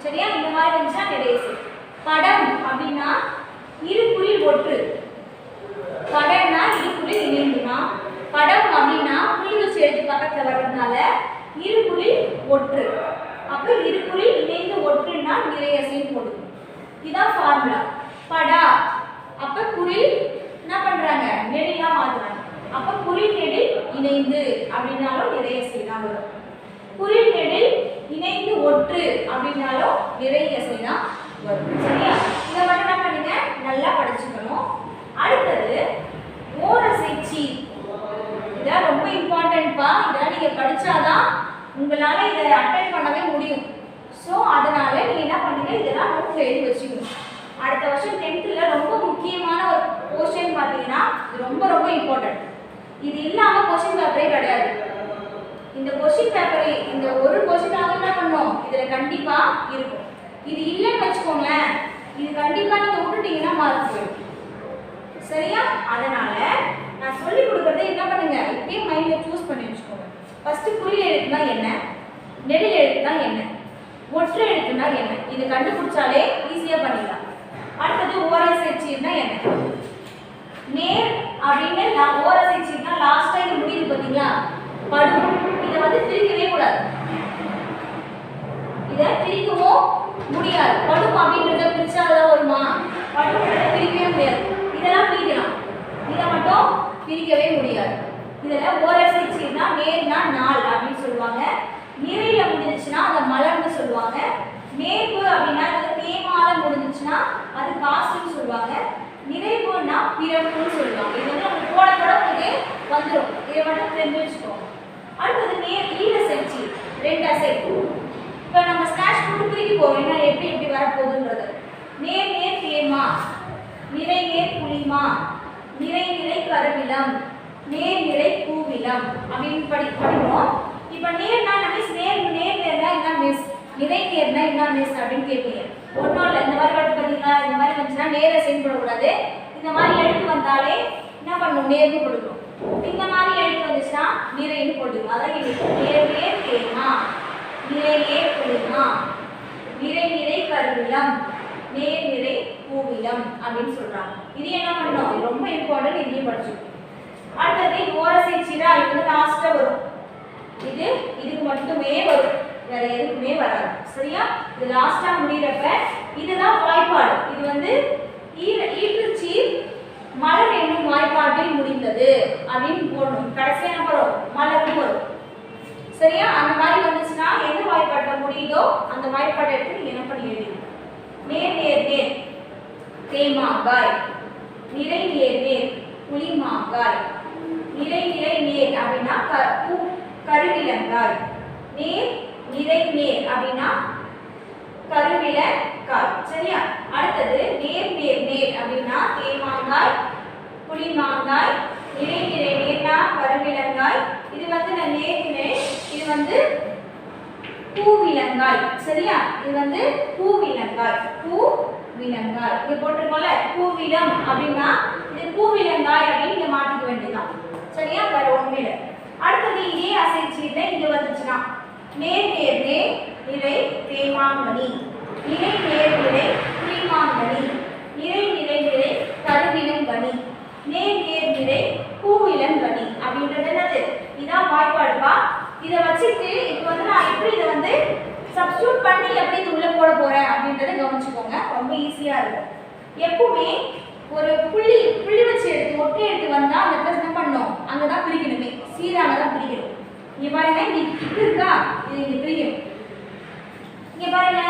சரியா? இந்த மாதிரி வந்துச்சுன்னா நிறையசை. படம் அப்படின்னா இரு குறில் ஒற்று, படம்னா இரு குறில் இணைந்துனா, படம் அப்படின்னா புள்ளி வச்சு எழுத்து பக்கத்துல வர்றதுனால இரு குறில் ஒற்று. அப்ப இரு குறில் இணைந்து ஒற்றுன்னா நிறையசைன்னு போடுது. இதான் ஃபார்முலா. படா அப்ப குறில் என்ன பண்றாங்க, நெடிலா மாத்துறாங்க. அப்ப குறில் நெடில் இணைந்து அப்படின்னாலும் நிறையசை தான் வரும். குறில் நெடில் இணைந்து ஒற்று அப்படின்னாலும் நிறையசை தான் வரும். சரியா? இதை மட்டும் என்ன பண்ணுங்க, நல்லா படிச்சுக்கணும். அடுத்தது ஓரசை சீ. இதெல்லாம் ரொம்ப இம்பார்ட்டன்ட்பா. இதெல்லாம் நீங்க படிச்சாதான் உங்களால இதை அட்டெண்ட் பண்ணவே முடியும். ஸோ அதனால நீங்க என்ன பண்ணுங்க, இதெல்லாம் நோட்ல எழுதி வச்சுக்கணும். அடுத்த வருஷம் 10th ரொம்ப முக்கியமான ஒரு போர்ஷன் பார்த்தீங்கன்னா இது ரொம்ப ரொம்ப இம்பார்ட்டன்ட். இது இல்லாம கொஸ்டின் பேப்பரே கிடையாது. இந்த கொஸ்டின் பேப்பரை இந்த ஒரு கொஸ்டினாக என்ன பண்ணோம், இதுல கண்டிப்பா இருக்கும். இது இல்லைன்னு வச்சுக்கோங்களேன், இது கண்டிப்பா நீங்க விட்டுட்டீங்கன்னா மார்க் போயிடும். சரியா? அதனால நான் சொல்லி கொடுக்கறதை என்ன பண்ணுங்க, இப்பயே மைண்ட்ல சூஸ் பண்ணி வச்சுக்கோங்க. ஃபர்ஸ்ட் குறில் எழுத்துனா என்ன, நெடில் எழுத்துனா என்ன, ஒற்றை எழுத்துனா என்ன? இது கண்டுபிடிச்சாலே ஈஸியா பண்ணிடலாம். அடுத்தது ஓரசை சீர்னா என்ன? நேர் அப்படின்னு ஓரசை சீர்னா லாஸ்டா இது முடியுது பாத்தீங்களா? படும். இதை வந்து பிரிக்கவே கூடாது. இதை பிரிக்கவும் முடியாது. படும் அப்படின்றத பிரிச்சாதான் வருமா? படும்ன்றத பிரிக்கவே முடியாது. இதெல்லாம் பிரிக்கலாம். இதை மட்டும் பிரிக்கவே முடியாது. இதுல ஓரசை சீர்னா நேர்னா நாள் அப்படின்னு சொல்லுவாங்க. நிறையில முடிஞ்சிச்சுன்னா அதை மலர்னு சொல்லுவாங்க. நேர்வு அப்படின்னா அது தேமால முடிஞ்சிச்சுன்னா அது காசுன்னு சொல்லுவாங்க. நிறைவுன்னா பிறப்புன்னு சொல்லுவாங்க. இது வந்து நம்ம போட உங்களுக்கு வந்துடும். இதை மட்டும் தெரிஞ்சு வச்சுக்கோங்க. அடுத்தது நேர் ஈரசை சீர், ரெண்டு அசை. இப்போ நம்ம ஸ்லாஷ் போட்டு பிரிக்க போறோம். ஏன்னா எப்படி எப்படி வரப்போகுதுன்றது. நேர் நேர் தேமா, நிறை நேர் புளிமா, நிறை நிறை கருவிலம், நேர் நிறை பூவிலம் அப்படின்னு படிக்கிறோம். இப்போ நேர்னா மிஸ் நேர் நேர் நேர்னா என்ன மிஸ், நிறை நேர்னா என்ன மிஸ் அப்படின்னு கேட்பீங்க. ஒன்றும் இல்லை, இந்த மாதிரி வட்டு பார்த்தீங்களா? இந்த மாதிரி வந்துச்சுன்னா நேரை செஞ்சு போடக்கூடாது. இந்த மாதிரி எழுத்து வந்தாலே என்ன பண்ணணும்? நேர்னு போட்டுக்கணும். இந்த மாதிரி எழுத்து வந்துச்சுன்னா நிறைன்னு போட்டுக்கணும். அதான் நேர் நேர் தேமா, நிறை நேர் புளிமா, நிறை நிறை கருவிலம், நேர் நிறை பூவிலம் அப்படின்னு சொல்றாங்க. இது என்ன பண்ணணும்? ரொம்ப இம்பார்ட்டன்ட். இதையும் படிச்சுக்கணும். அடுத்தது ஓரசை சீரா இது வந்து லாஸ்டா வரும். இது இதுக்கு மட்டுமே வரும், வேற எதுக்குமே வராது. சரியா? இது லாஸ்டா முடியறப்ப இதுதான் வாய்ப்பாடு. இது வந்து ஈற்றுச்சீர் மலர் என்னும் வாய்ப்பாட்டில் முடிந்தது அப்படின்னு போடணும். கடைசியா என்ன வரும்? மலர்னு வரும். சரியா? அந்த மாதிரி வந்துச்சுன்னா எந்த வாய்ப்பாட்டில் முடியுதோ அந்த வாய்ப்பாட்டை எடுத்து நீங்க என்ன பண்ணி எழுதிடும். நேர் நேர் நேர் தேமாங்காய், நிறை நேர் நேர் புளிமாங்காய், நிறை நிறை நேர் அப்படின்னா கருவிலங்காய், நேர் நிறை நேர் அப்படின்னா கருவிலங்காய். சரியா? அடுத்தது நேர் நேர் நேர் அப்படின்னா தேமாங்காய், புளிமாங்காய், நிறை நிறை நேர்னா கருவிலங்காய். இது வந்து நேர் நிறை, இது வந்து பூவிலங்காய். சரியா? இது வந்து பூவிலங்காய், பூவிலங்காய். இங்க போட்டிருக்கோம்ல பூவிலம் அப்படின்னா இது பூவிலங்காய் அப்படின்னு இங்க மாத்திக்க வேண்டியதுதான். சரியா? வேற ஒண்ணுமே இல்லை. அடுத்தது இதே அசைச்சீர்ல இங்க வந்துச்சுன்னா நேர் நேர் நேர் நிறை தேமாங்கனி, நிறை நேர் நிறை புளிமாங்கனி, நிறை நிறை நிறை கருவிலங்கனி, நேர் நேர் நிறை பூவிலங்கனி அப்படின்றது என்னது? இதான் வாய்ப்பாடுப்பா. இதை வச்சுட்டு இப்போ வந்து நான் எப்படி இதை வந்து சப்ஸ்டியூட் பண்ணி எப்படி இது உள்ள போட போறேன் அப்படின்றத கவனிச்சுக்கோங்க. ரொம்ப ஈஸியா இருக்கும். எப்பவுமே ஒரு புள்ளி வச்சு எடுத்து ஒற்றை எடுத்து வந்தா அந்த இடத்துல என்ன பண்ணணும்? அங்கதான் பிரிக்கணுமே, சீரானதான் பிரிக்கணும். இங்க பாருங்க, இது இருக்கா? இது இங்க பிரிக்கணும். இங்க பாருங்க,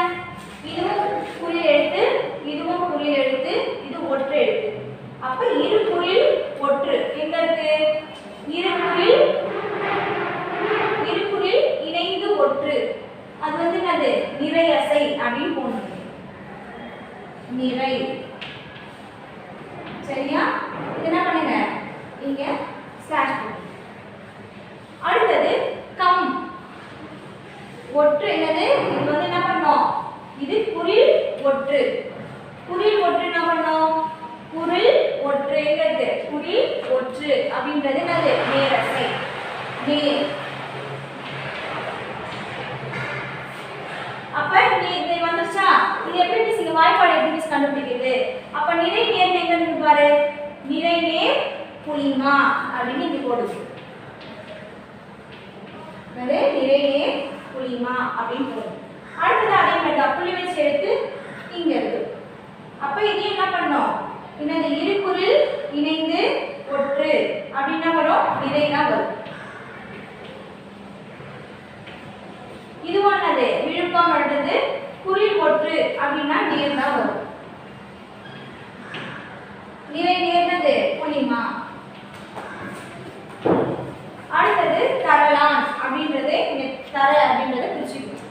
இதுவும் குறில் எழுத்து, இதுவும் குறில் எழுத்து, இது ஒற்றை எழுத்து. அப்ப இரு குறில் ஒற்று எங்க இருக்கு? இரு குறில் இணைந்து ஒற்று. அது வந்து என்னது? நிறை அசை அப்படின்னு போடணும். நிறை. சரியா? இது என்ன பண்ணுங்க? இங்க ஸ்லாஷ் போடுங்க. அடுத்தது கம் ஒற்று. என்னது? இது வந்து என்ன பண்ணோம்? இது குறில் ஒற்று. குறில் ஒற்று என்ன பண்ணோம்? குறில் ஒற்று எங்க இருக்கு? குறில் ஒற்று அப்படின்றது என்னது? நேரசை. நேர். அப்ப இது வந்துச்சா? இது எப்படி மிஸ் இந்த வாய்ப்பாடு எப்படி மிஸ் கண்டுபிடிக்கிறது? அப்ப நிறை நேர் எங்க இருக்கு பாரு? நிறை நேர் புளிமா அப்படின்னு இங்க போடுது. நிறை நேர் புளிமா அப்படின்னு போடுது. அடுத்தது அதே மாதிரி தான் புள்ளி வச்சு எடுத்து இங்க இருக்கு. அப்ப இது என்ன பண்ணோம்? என்னது? இரு குறில் இணைந்து ஒற்று அப்படின்னா வரும், நிறைனா வரும். இதுவானது விழுப்பம். அடுத்தது குறில் ஒற்று அப்படின்னா நேர் தான் வரும். நிறை நேர்னது புளிமா. அடுத்தது தரலான் அப்படின்றது தர அப்படின்றத பிரிச்சுக்கணும்.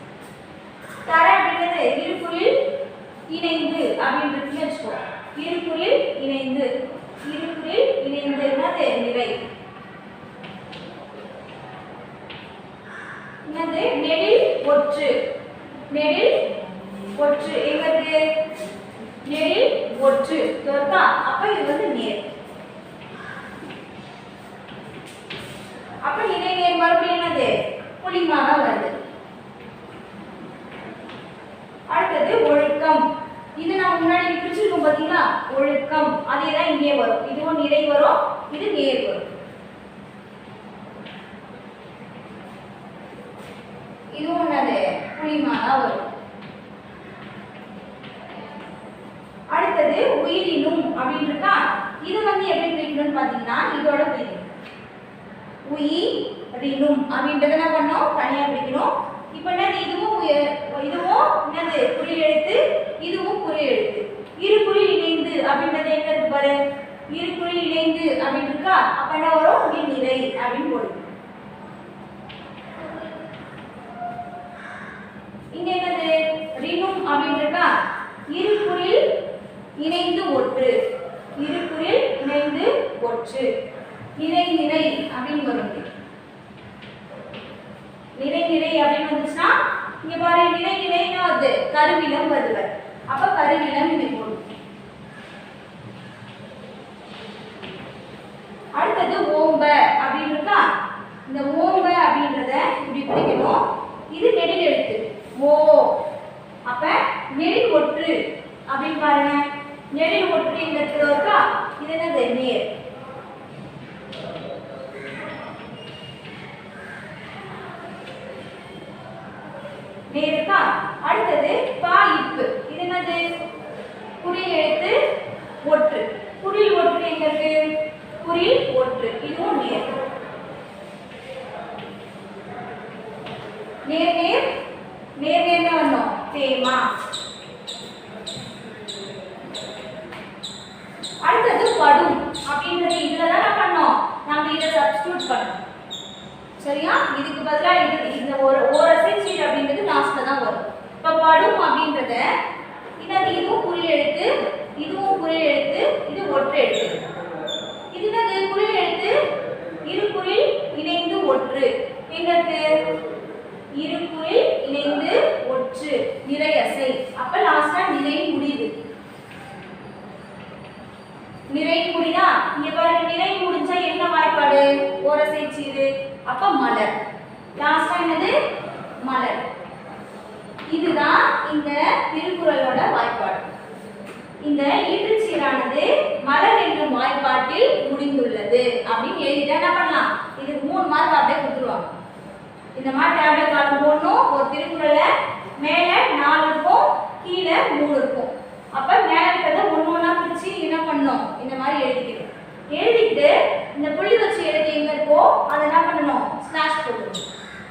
தர அப்படின்றது இரு குறில் இணைந்து அப்படின்றது வச்சுக்கோ. இரு குறில் இணைந்து, இரு குறில் இணைந்து என்னது? நிறை. என்னது? நெடில் ஒற்று. நெடில் ஒற்று எங்க இருக்கு? நெடில் ஒற்று இருக்கா? அப்ப இது வந்து நேர். அப்ப நிறை நேர் மறுபடியும் என்னது? புளிமா தான் வருது. அடுத்தது ஒழுக்கம். இது நான் முன்னாடி பிரிச்சிருக்கோம் பாத்தீங்களா, ஒழுக்கம். அதே தான் இங்கே வரும். இதுவும் நிறை வரும், இது நேர் வரும். இதுவும் என்னது புளிமாலா வரும். அடுத்தது உயிரினும் அப்படின்னு இருக்கா. இது வந்து எப்படி பிரிக்கணும்னு பாத்தீங்கன்னா இதோட பிரிக்கணும். உயிரினும் அப்படின்றத என்ன பண்ணோம், தனியா பிரிக்கணும். இப்போ என்னது இதுவும் என்னது குறில் எழுத்து, இதுவும் குறில் எழுத்து. இரு குறில் இணைந்து அப்படின்றது எங்க இருக்கு பாரு, இரு குறில் இணைந்து அப்படின்னு இருக்கா. அப்ப என்ன வரும், இங்கே நிறை அப்படின்னு போடுது. இங்க என்னது ரினும் அப்படின்னு இருக்கா. இரு குறில் இணைந்து ஒற்று, இரு குறில் இணைந்து ஒற்று. நிறை நிறை அப்படின்னு வரும். நிறை நிறை அப்படின்னு வந்துச்சுன்னா இங்க பாரு, நிறை நிறைனா வருது, கருவிலம் வருது. அப்ப கருவிலம் இது போடும். அடுத்தது ஓம்ப அப்படின்னு இருக்கா. இந்த ஓம்ப அப்படின்றத இப்படி பிடிக்கணும். இது நெடில் எழுத்து ஓ. அப்ப நெடில் ஒற்று அப்படின்னு பாருங்க. நெடில் ஒற்று இந்த இடத்துல இருக்கா. இது என்னது நேர். நேருக்கா. அடுத்தது பாயிப்பு. இது என்னது குறில் எழுத்து ஒற்று. குறில் ஒற்று எங்க இருக்கு, குறில் ஒற்று. இதுவும் நேர். நேர் நேர் நேர் நேர்னா வரணும் தேமா. அடுத்தது படும் அப்படின்றது இதுல தான் என்ன பண்ணோம், நம்ம இதை சப்ஸ்டிட்யூட் பண்ணோம். சரியா, இதுக்கு பதிலா இந்த ஓரசை சீர் அப்படின்றது லாஸ்ட்ல தான் வரும். இப்ப படும் அப்படின்றத இதுவும் குறில் எழுத்து, இதுவும் குறில் எழுத்து, இது ஒற்று எழுத்து. இது என்னது குறில் எழுத்து, இரு குறில் இணைந்து ஒற்று. எங்க இருக்கு, இரு குறில் இணைந்து ஒற்று, நிறை அசை. அப்ப லாஸ்டா நிறை முடியுது. நிறை முடினா இங்க பாருங்க, நிறை முடிஞ்சா என்ன வாய்ப்பாடு, ஓரசை சீரு. அப்ப மலர். லாஸ்டா என்னது மலர். இதுதான் இந்த திருக்குறளோட வாய்ப்பாடு. இந்த ஈற்றுச்சீரானது மலர் என்னும் வாய்ப்பாட்டில் முடிந்துள்ளது அப்படின்னு எழுதிட்டா என்ன பண்ணலாம், இதுக்கு 3 மார்க் அப்படியே கொடுத்துருவாங்க. இந்த மாதிரி டேப்லெட் காலம் போடணும். ஒரு திருக்குறளை மேல 4 இருக்கும், கீழே 3 இருக்கும். அப்ப மேல இருக்கிறத ஒண்ணா பிரிச்சு என்ன பண்ணணும், இந்த மாதிரி எழுதிக்கணும். எழுதிட்டு இந்த புள்ளி வச்சு எழுதி எங்க இருக்கோ அதை என்ன பண்ணணும், ஸ்லாஷ் போடணும்.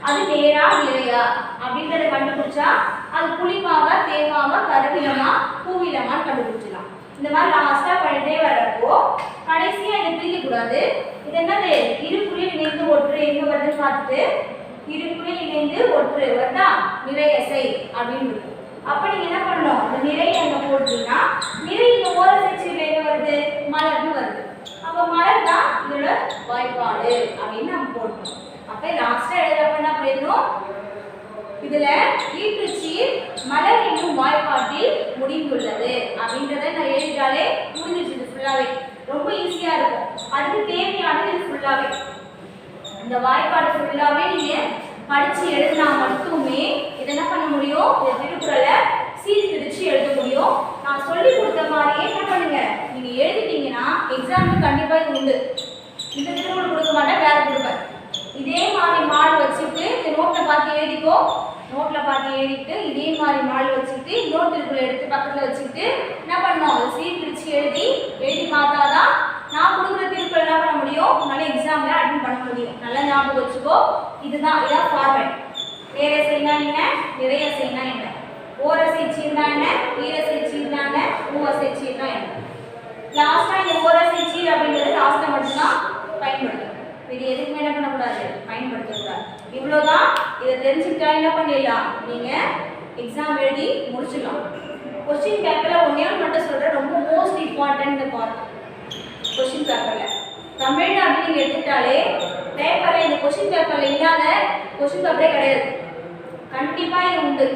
அது நேரா நிலையா அப்படின்றத கண்டுபிடிச்சா அது புளிமாவா தேமாவா கருவிலமா பூவிலமான்னு கண்டுபிடிச்சலாம். இந்த மாதிரி லாஸ்டா பண்ணிட்டே வர்றப்போ கடைசியா இதை பிரிக்க கூடாது. இது என்னது, இரு குறில் இணைந்து ஒற்று எங்க வருதுன்னு பார்த்துட்டு இரு குறில் இணைந்து ஒற்று வருதா, நிறை அசை அப்படின்னு இருக்கும். அப்ப நீங்க என்ன பண்ணணும், இந்த நிறை அங்க போட்டீங்கன்னா நிறை இந்த ஓரசை சீர்ல எங்க வருது, மலர்னு வருது. அப்ப மலர் தான் இதோட வாய்ப்பாடு அப்படின்னு நம்ம போடணும். அப்ப லாஸ்டா எழுதுறப்ப என்ன பண்ணிடணும், இதுல ஈற்றுச்சீர் மலர் என்னும் வாய்ப்பாட்டில் முடிந்துள்ளது அப்படின்றத நான் எழுதிட்டாலே முடிஞ்சிருச்சு. இது ஃபுல்லாவே ரொம்ப ஈஸியா இருக்கும். அதுக்கு தேவையானது இது ஃபுல்லாவே, இந்த வாய்ப்பாடு ஃபுல்லாவே நீங்க படிச்சு எழுதினா மட்டுமே இதை என்ன பண்ண முடியும், இந்த திருக்குறளை சீர் பிரிச்சு எழுத முடியும். நான் சொல்லி கொடுத்த மாதிரியே என்ன பண்ணுங்க, நீங்க எழுதிட்டீங்கன்னா எக்ஸாமுக்கு கண்டிப்பா இது உண்டு. இந்த திருக்குறள் கொடுக்க மாட்டேன், வேற கொடுப்பேன். இதே மாதிரி மாடு வச்சுட்டு இந்த நோட்டில் பார்த்து எழுதிக்கோ. நோட்டில் பார்த்து எழுதிட்டு இதே மாதிரி மாடு வச்சுக்கிட்டு இன்னொரு திருக்குறள் எடுத்து பக்கத்தில் வச்சுக்கிட்டு என்ன பண்ணணும், அதை சீர் பிரிச்சு எழுதி பார்த்தாதான் நான் கொடுக்குற திருக்குறள் என்ன பண்ண முடியும், நல்ல எக்ஸாமில் அட்டன் பண்ண முடியும். நல்லா ஞாபகம் வச்சுக்கோ. இதான் ஃபார்மேட். நேரசைனா என்ன, நிறைய செய்னா என்ன, ஓரசை சீர்னா என்ன, ஈரசை சீர்னா என்ன, மூவசை சீர்னா என்ன. லாஸ்டா இந்த ஓரசை சீர் அப்படிங்கிறது லாஸ்ட்ல மட்டும்தான் பயன்படுத்தணும். இது எதுக்குமே என்ன பண்ணக்கூடாது, பயன்படுத்தக்கூடாது. இவ்வளோதான். இதை தெரிஞ்சுக்கிட்டா என்ன பண்ணிடலாம், நீங்க எக்ஸாம் எழுதி முடிச்சிடலாம். கொஸ்டின் பேப்பர்ல ஒன்னே மட்டும் சொல்றேன், ரொம்ப மோஸ்ட் இம்பார்ட்டன்ட் பார்ட். கொஸ்டின் பேப்பர்ல தமிழ் அப்படின்னு நீங்க எடுத்துட்டாலே பேப்பர்ல இந்த கொஸ்டின் பேப்பர்ல இல்லாத கொஸ்டின் பேப்பரே கிடையாது. கண்டிப்பா இது உண்டு.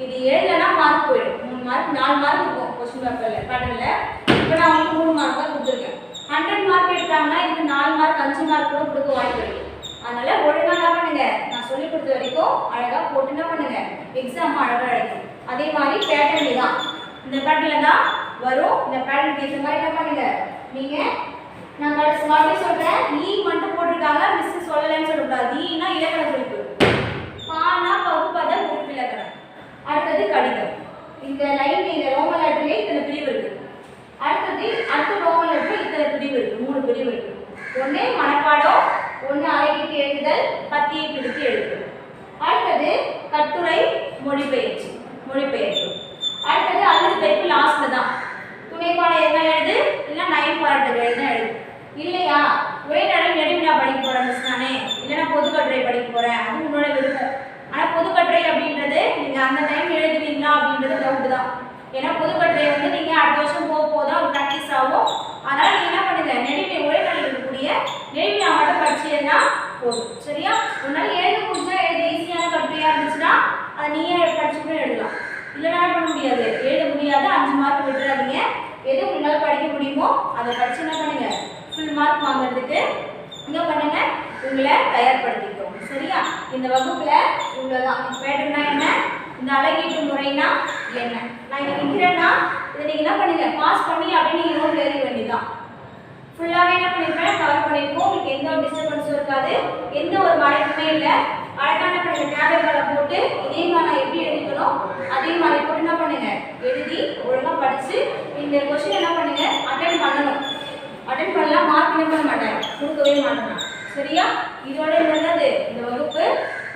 இது எழுதனா மார்க் போயிடும். 3 மார்க் 4 மார்க் இருக்கும் கொஸ்டின் பேப்பர்ல பேட்டர்ன்ல. இப்போ நான் உங்களுக்கு 3 மார்க் தான் கொடுத்துருக்கேன். 100 மார்க் எடுத்தாங்கன்னா இதுக்கு 4 மார்க் 5 மார்க் கூட கொடுக்க வாய்ப்பு இருக்கு. அதனால ஒழுங்கா என்ன பண்ணுங்க, நான் சொல்லி கொடுத்த வரைக்கும் அழகா போட்டு என்ன பண்ணுங்க, எக்ஸாம் அழகா எழுதுங்க. அதே மாதிரி பேட்டர்ன் தான், இந்த பேட்டர்ல தான் வரும். இந்த பேட்டர்ன் ஏற்ற மாதிரி என்ன பண்ணுங்க நீங்க, நான் மறுபடியும் சொல்றேன், ஈ மட்டும் போட்டிருக்காங்க, மிஸ் சொல்லலைன்னு சொல்லக்கூடாது. ஈனா இலக்கண குறிப்பு, பானா பகுப்பத உறுப்பிலக்கணம். அடுத்தது கடிதம். இந்த லைன் இந்த ரோமன் லெட்டர்லயே இத்தனை பிரிவு இருக்கு. அடுத்த ரோமன் லெட்டர்ல இத்தனை பிரிவு இருக்கு, 3 பிரிவு இருக்கு. ஒன்று மனப்பாடம், ஒன்று அழகிட்டு எழுதுதல், பத்தியை பிடித்து எழுதுதல். அடுத்தது கட்டுரை, மொழிபெயர்ச்சி, மொழிபெயர்ப்பு. அடுத்தது அல்லது பெயர்ப்பு லாஸ்ட்ல தான். துணைப்பாடம் எதுனா எழுது, இல்லைன்னா நயம் பாராட்டுகள் எதுனா எழுது. இல்லையா உரைநடை நெடுவினா படிக்க போறேன் மிஸ் நானே, இல்லைன்னா பொதுக்கட்டுரை படிக்க போறேன், அது உன்னோட விருப்பம். ஆனால் பொதுக்கட்டுரை அப்படின்றது நீங்கள் அந்த டைம் எழுதுவீங்களா அப்படின்றது டவுட் தான். ஏன்னா பொதுக்கட்டுரை வந்து நீங்கள் அடுத்த வருஷம் போதான் ப்ராக்டிஸ் ஆகும். அதனால் நீங்கள் என்ன பண்ணுங்க, நெடுவினை உரைநடை இருக்கக்கூடிய நெடுவினா மட்டும் படிச்சீங்கன்னா போதும். சரியா? உன்னால் எழுத முடிஞ்சா எழுத ஈஸியான கட்டுரையாக இருந்துச்சுன்னா அதை நீயே படிச்சு கூட எழுதலாம். இல்லைன்னா பண்ண முடியாது, எழுத முடியாது, 5 மார்க் விட்டுறாதீங்க. எது உங்களால் படிக்க முடியுமோ அதை படிச்சு என்ன பண்ணுங்க, ஃபுல் மார்க் வாங்குறதுக்கு இங்கே பண்ணுங்க, உங்களை தயார்படுத்திக்கோங்க. சரியா? இந்த வகுப்புல இவ்வளோதான். பேட்டர்னா என்ன, இந்த அழகீட்டு முறைனா என்ன, நான் இங்கே நிற்கிறேன்னா இதை நீங்கள் என்ன பண்ணுங்க, பாஸ் பண்ணி அப்படியே நீங்கள் நோட் எழுத வேண்டியதுதான். ஃபுல்லாகவே என்ன பண்ணியிருப்பேன், கவர் பண்ணியிருக்கோம். உங்களுக்கு எந்த ஒரு டிஸ்டர்பன்ஸும் இருக்காது, எந்த ஒரு மறைப்புமே இல்லை. அழகான பண்ணுங்க, டேப்லெட்களை போட்டு இதே மாதிரி நான் எப்படி எழுதிக்கணும் அதே மாதிரி போட்டு என்ன பண்ணுங்க, எழுதி ஒழுங்காக படித்து இந்த கொஸ்டின் என்ன பண்ணுங்க, அட்டென்ட் பண்ணணும். அட்டென்ட் பண்ணலாம், மார்க் என்ன பண்ண மாட்டேன், கொடுக்கவே மாட்டேன். சரியா? இதோட என்னது, இந்த வகுப்பு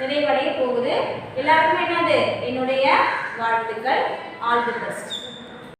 நிறைவடைய போகுது. எல்லாருக்குமே என்னது என்னுடைய வாழ்த்துக்கள். All the best.